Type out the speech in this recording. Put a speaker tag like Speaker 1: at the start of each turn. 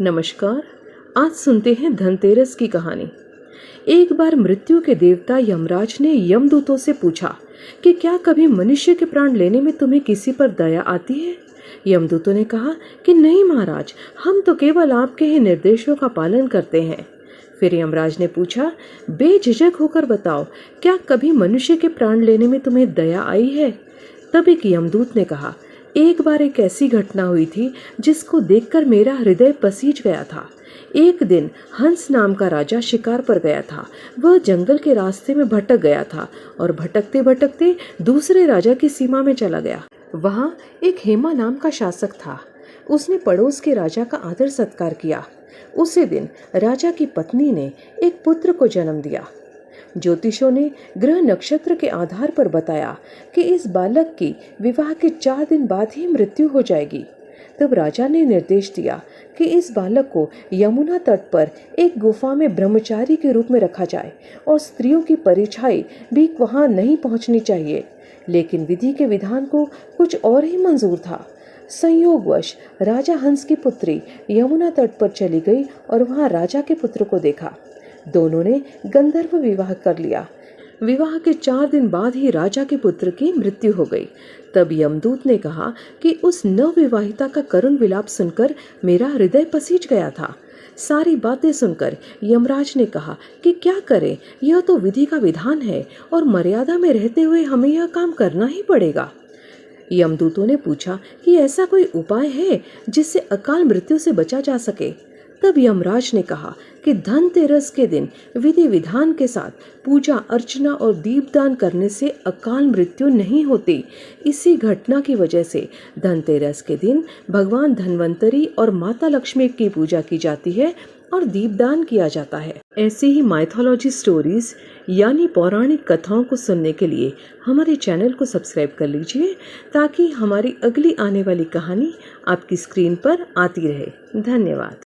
Speaker 1: नमस्कार। आज सुनते हैं धनतेरस की कहानी। एक बार मृत्यु के देवता यमराज ने यमदूतों से पूछा कि क्या कभी मनुष्य के प्राण लेने में तुम्हें किसी पर दया आती है। यमदूतों ने कहा कि नहीं महाराज, हम तो केवल आपके ही निर्देशों का पालन करते हैं। फिर यमराज ने पूछा, बेझिझक होकर बताओ, क्या कभी मनुष्य के प्राण लेने में तुम्हें दया आई है। तब एक यमदूत ने कहा, एक बार एक ऐसी घटना हुई थी जिसको देखकर मेरा हृदय पसीज गया था। एक दिन हंस नाम का राजा शिकार पर गया था। वह जंगल के रास्ते में भटक गया था और भटकते भटकते दूसरे राजा की सीमा में चला गया। वहाँ एक हेमा नाम का शासक था। उसने पड़ोस के राजा का आदर सत्कार किया। उसी दिन राजा की पत्नी ने एक पुत्र को जन्म दिया। ज्योतिषों ने ग्रह नक्षत्र के आधार पर बताया कि इस बालक की विवाह के 4 दिन बाद ही मृत्यु हो जाएगी। तब राजा ने निर्देश दिया कि इस बालक को यमुना तट पर एक गुफा में ब्रह्मचारी के रूप में रखा जाए और स्त्रियों की परछाई भी वहां नहीं पहुंचनी चाहिए। लेकिन विधि के विधान को कुछ और ही मंजूर था। संयोगवश राजा हंस की पुत्री यमुना तट पर चली गई और वहां राजा के पुत्र को देखा। दोनों ने गंधर्व विवाह कर लिया। विवाह के 4 दिन बाद ही राजा के पुत्र की मृत्यु हो गई। तब यमदूत ने कहा कि उस नवविवाहिता का करुण विलाप सुनकर मेरा हृदय पसीज गया था। सारी बातें सुनकर यमराज ने कहा कि क्या करें, यह तो विधि का विधान है और मर्यादा में रहते हुए हमें यह काम करना ही पड़ेगा। यमदूतों ने पूछा कि ऐसा कोई उपाय है जिससे अकाल मृत्यु से बचा जा सके। तब यमराज ने कहा कि धनतेरस के दिन विधि विधान के साथ पूजा अर्चना और दीपदान करने से अकाल मृत्यु नहीं होती। इसी घटना की वजह से धनतेरस के दिन भगवान धन्वंतरी और माता लक्ष्मी की पूजा की जाती है और दीपदान किया जाता है। ऐसे ही माइथोलॉजी स्टोरीज यानी पौराणिक कथाओं को सुनने के लिए हमारे चैनल को सब्सक्राइब कर लीजिए ताकि हमारी अगली आने वाली कहानी आपकी स्क्रीन पर आती रहे। धन्यवाद।